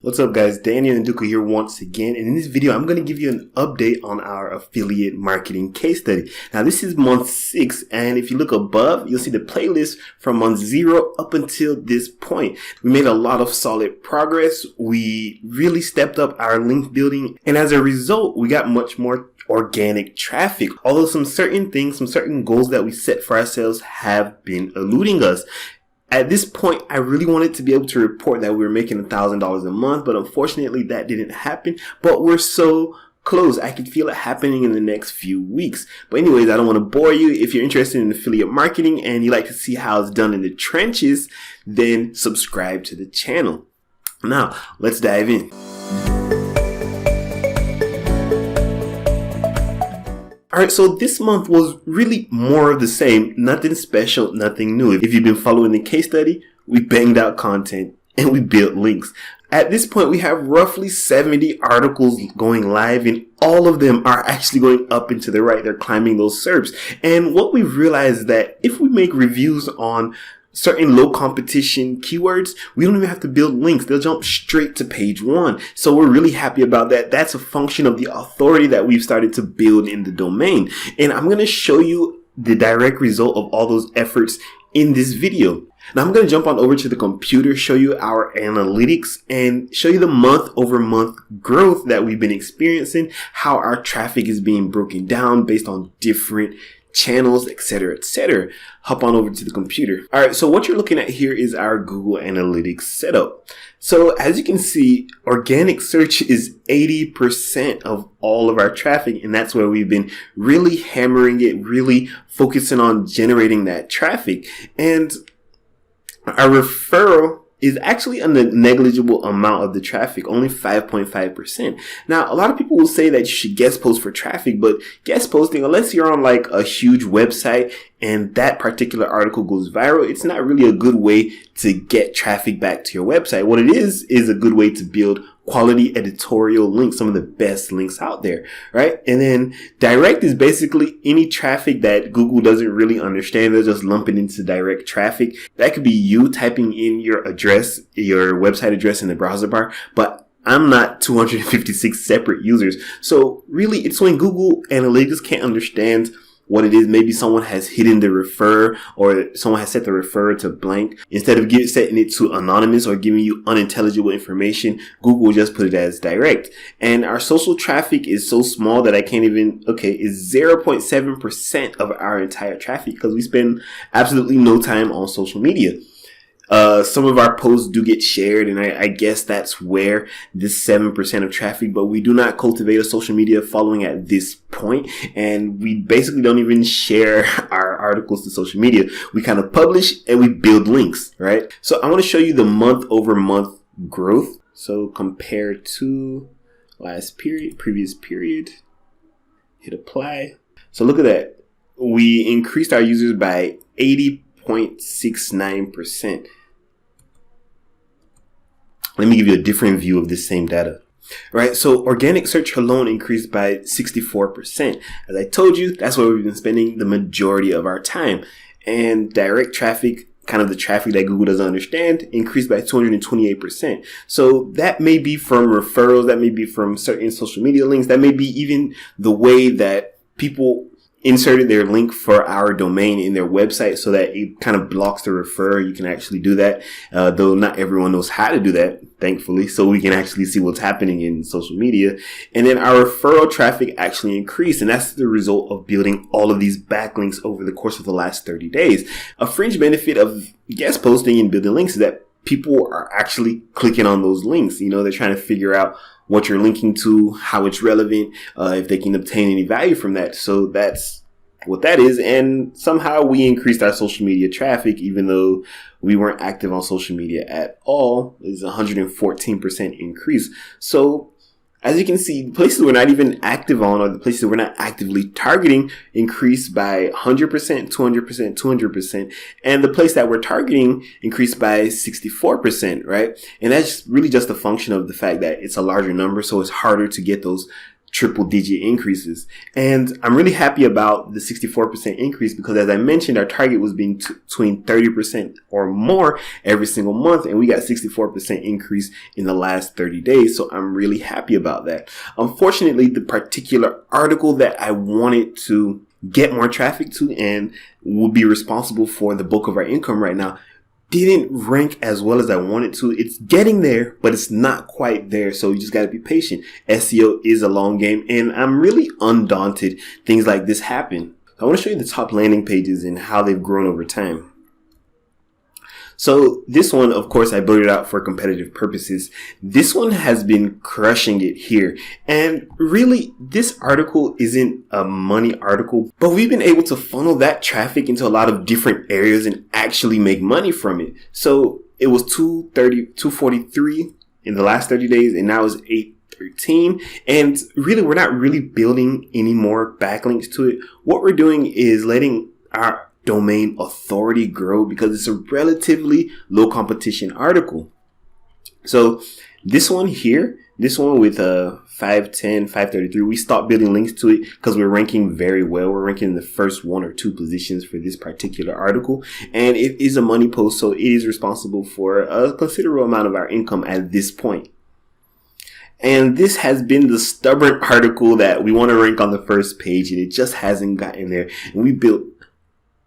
What's up, guys? Daniel Ndukwu here once again, and in this video I'm going to give you an update on our affiliate marketing case study. Now this is month 6, and if you look above, you'll see the playlist from month 0 up until this point. We made a lot of solid progress. We really stepped up our link building, and as a result we got much more organic traffic, although some certain goals that we set for ourselves have been eluding us. At this point, I really wanted to be able to report that we were making $1,000 a month, but unfortunately that didn't happen. But we're so close. I can feel it happening in the next few weeks. But anyways, I don't want to bore you. If you're interested in affiliate marketing and you like to see how it's done in the trenches, then subscribe to the channel. Now, let's dive in. Alright, so this month was really more of the same. Nothing special, nothing new. If you've been following the case study, we banged out content and we built links. At this point, we have roughly 70 articles going live, and all of them are actually going up and to the right. They're climbing those SERPs. And what we've realized is that if we make reviews on certain low competition keywords, we don't even have to build links. They'll jump straight to page 1. So we're really happy about that. That's a function of the authority that we've started to build in the domain. And I'm going to show you the direct result of all those efforts in this video. Now I'm going to jump on over to the computer, show you our analytics, and show you the month-over-month growth that we've been experiencing, how our traffic is being broken down based on different channels, etc., etc. Hop on over to the computer. All right, so what you're looking at here is our Google Analytics setup. So as you can see, organic search is 80% of all of our traffic, and that's where we've been really hammering it, really focusing on generating that traffic. And our referral is actually a negligible amount of the traffic, only 5.5%. Now, a lot of people will say that you should guest post for traffic, but guest posting, unless you're on like a huge website and that particular article goes viral, it's not really a good way to get traffic back to your website. What it is a good way to build quality editorial links, some of the best links out there, right? And then direct is basically any traffic that Google doesn't really understand. They're just lumping into direct traffic. That could be you typing in your address, your website address in the browser bar, but I'm not 256 separate users. So really, it's when Google Analytics can't understand what it is. Maybe someone has hidden the referrer, or someone has set the referrer to blank. Instead of setting it to anonymous or giving you unintelligible information, Google will just put it as direct. And our social traffic is so small that I can't even, it's 0.7% of our entire traffic because we spend absolutely no time on social media. Some of our posts do get shared, and I guess that's where this 7% of traffic, but we do not cultivate a social media following at this point, and we basically don't even share our articles to social media. We kind of publish and we build links, right? So I want to show you the month-over-month growth. So compared to previous period, hit apply. So look at that. We increased our users by 80.69%. Let me give you a different view of this same data. Right, so organic search alone increased by 64%. As I told you, that's where we've been spending the majority of our time. And direct traffic, kind of the traffic that Google doesn't understand, increased by 228%. So that may be from referrals, that may be from certain social media links, that may be even the way that people inserted their link for our domain in their website so that it kind of blocks the referrer. You can actually do that, though not everyone knows how to do that, thankfully, so we can actually see what's happening in social media. And then our referral traffic actually increased, and that's the result of building all of these backlinks over the course of the last 30 days. A fringe benefit of guest posting and building links is that people are actually clicking on those links. You know, they're trying to figure out what you're linking to, how it's relevant, if they can obtain any value from that. So that's what that is. And somehow we increased our social media traffic, even though we weren't active on social media at all. It's 114% increase. So as you can see, the places we're not even active on, or the places we're not actively targeting, increased by 100%, 200%, 200%. And the place that we're targeting increased by 64%, right? And that's really just a function of the fact that it's a larger number, so it's harder to get those triple digit increases. And I'm really happy about the 64% increase because, as I mentioned, our target was being between 30% or more every single month. And we got 64% increase in the last 30 days. So I'm really happy about that. Unfortunately, the particular article that I wanted to get more traffic to and will be responsible for the bulk of our income right now didn't rank as well as I wanted to. It's getting there, but it's not quite there. So you just got to be patient. SEO is a long game, and I'm really undaunted. Things like this happen. I want to show you the top landing pages and how they've grown over time. So this one, of course, I built it out for competitive purposes. This one has been crushing it here. And really, this article isn't a money article, but we've been able to funnel that traffic into a lot of different areas and actually make money from it. So it was 243 in the last 30 days, and now it's 813. And really, we're not really building any more backlinks to it. What we're doing is letting our domain authority grow because it's a relatively low competition article. So this one here, this one with 510, 533, we stopped building links to it because we're ranking very well. We're ranking in the first 1 or 2 positions for this particular article. And it is a money post, so it is responsible for a considerable amount of our income at this point. And this has been the stubborn article that we want to rank on the first page, and it just hasn't gotten there. And we built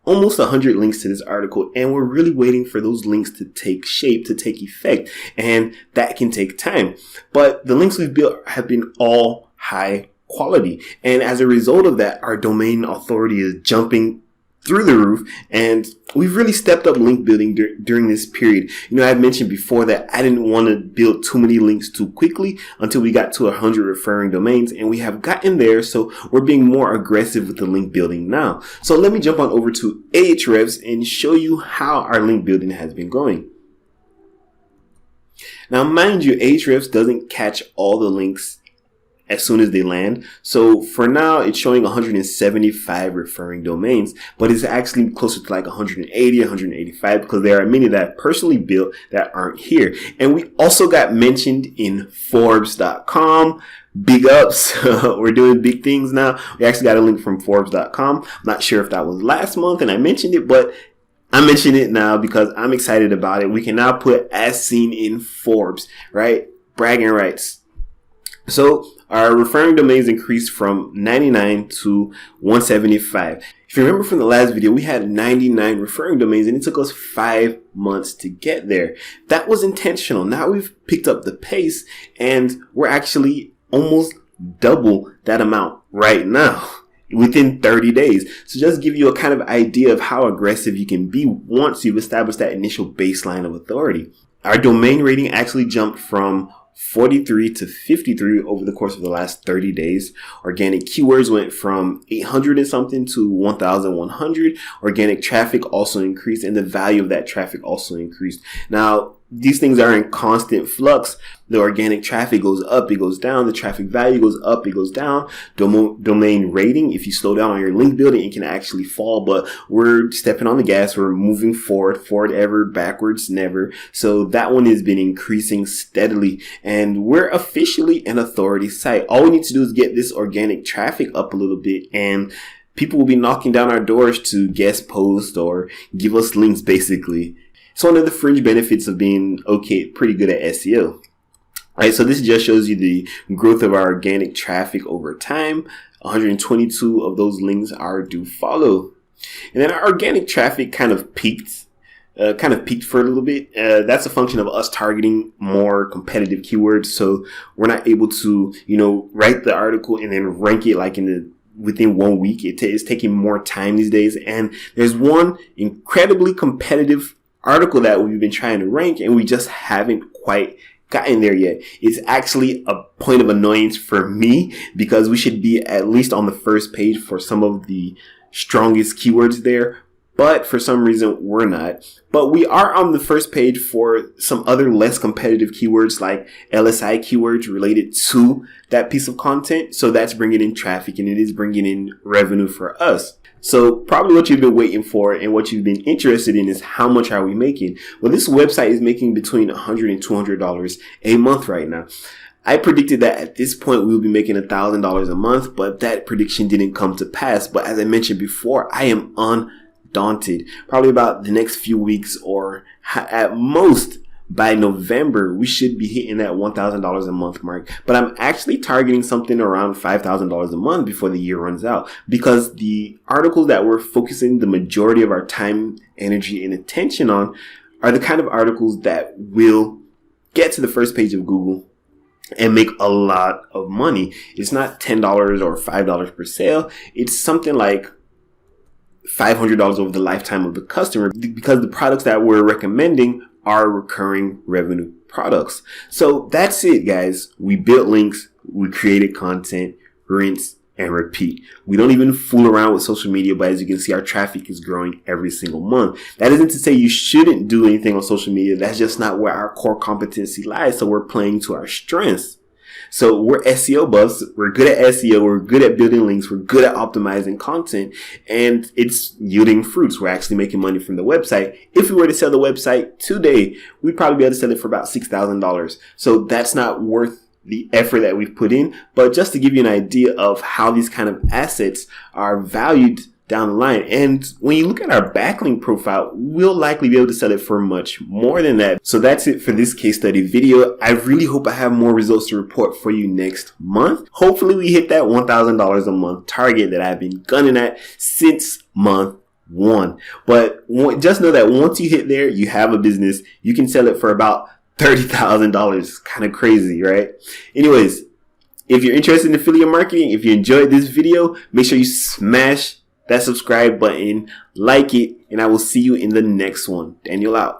almost 100 links to this article, and we're really waiting for those links to take shape, to take effect, and that can take time. But the links we've built have been all high quality, and as a result of that, our domain authority is jumping through the roof, and we've really stepped up link building during this period. You know, I had mentioned before that I didn't want to build too many links too quickly until we got to 100 referring domains, and we have gotten there, so we're being more aggressive with the link building now. So let me jump on over to Ahrefs and show you how our link building has been going. Now, mind you, Ahrefs doesn't catch all the links as soon as they land. So for now, it's showing 175 referring domains, but it's actually closer to like 180, 185 because there are many that I've personally built that aren't here. And we also got mentioned in Forbes.com. Big ups. We're doing big things now. We actually got a link from Forbes.com. I'm not sure if that was last month and I mentioned it, but I mention it now because I'm excited about it. We can now put as seen in Forbes, right? Bragging rights. So our referring domains increased from 99 to 175. If you remember from the last video, we had 99 referring domains and it took us 5 months to get there. That was intentional. Now we've picked up the pace and we're actually almost double that amount right now within 30 days. So just give you a kind of idea of how aggressive you can be once you've established that initial baseline of authority. Our domain rating actually jumped from 43 to 53 over the course of the last 30 days. Organic keywords went from 800 and something to 1,100. Organic traffic also increased, and the value of that traffic also increased. Now, these things are in constant flux. The organic traffic goes up, it goes down. The traffic value goes up, it goes down. Domain rating, if you slow down on your link building, it can actually fall. But we're stepping on the gas. We're moving forward ever, backwards never. So that one has been increasing steadily. And we're officially an authority site. All we need to do is get this organic traffic up a little bit, and people will be knocking down our doors to guest post or give us links, basically. It's one of the fringe benefits of being pretty good at SEO. All right, so this just shows you the growth of our organic traffic over time. 122 of those links are do follow. And then our organic traffic kind of peaked for a little bit. That's a function of us targeting more competitive keywords. So we're not able to, write the article and then rank it like within 1 week. It's taking more time these days. And there's one incredibly competitive article that we've been trying to rank, and we just haven't quite gotten there yet. It's actually a point of annoyance for me because we should be at least on the first page for some of the strongest keywords there, but for some reason we're not. But we are on the first page for some other less competitive keywords like LSI keywords related to that piece of content. So that's bringing in traffic and it is bringing in revenue for us. So probably what you've been waiting for and what you've been interested in is how much are we making? Well, this website is making between $100 and $200 a month right now. I predicted that at this point we will be making $1,000 a month, but that prediction didn't come to pass. But as I mentioned before, I am undaunted. Probably about the next few weeks, or at most by November, we should be hitting that $1,000 a month mark. But I'm actually targeting something around $5,000 a month before the year runs out, because the articles that we're focusing the majority of our time, energy, and attention on are the kind of articles that will get to the first page of Google and make a lot of money. It's not $10 or $5 per sale. It's something like $500 over the lifetime of the customer, because the products that we're recommending are recurring revenue products. So that's it, guys. We built links, we created content, rinse and repeat. We don't even fool around with social media, but as you can see, our traffic is growing every single month. That isn't to say you shouldn't do anything on social media. That's just not where our core competency lies. So we're playing to our strengths. So we're SEO buffs. We're good at SEO. We're good at building links. We're good at optimizing content, and it's yielding fruits. We're actually making money from the website. If we were to sell the website today, we'd probably be able to sell it for about $6,000. So that's not worth the effort that we've put in. But just to give you an idea of how these kind of assets are valued down the line. And when you look at our backlink profile, we'll likely be able to sell it for much more than that. So that's it for this case study video. I really hope I have more results to report for you next month. Hopefully we hit that $1,000 a month target that I've been gunning at since month one. But just know that once you hit there, you have a business. You can sell it for about $30,000. Kind of crazy, right? Anyways, if you're interested in affiliate marketing, if you enjoyed this video, make sure you smash that subscribe button, like it, and I will see you in the next one. Daniel out.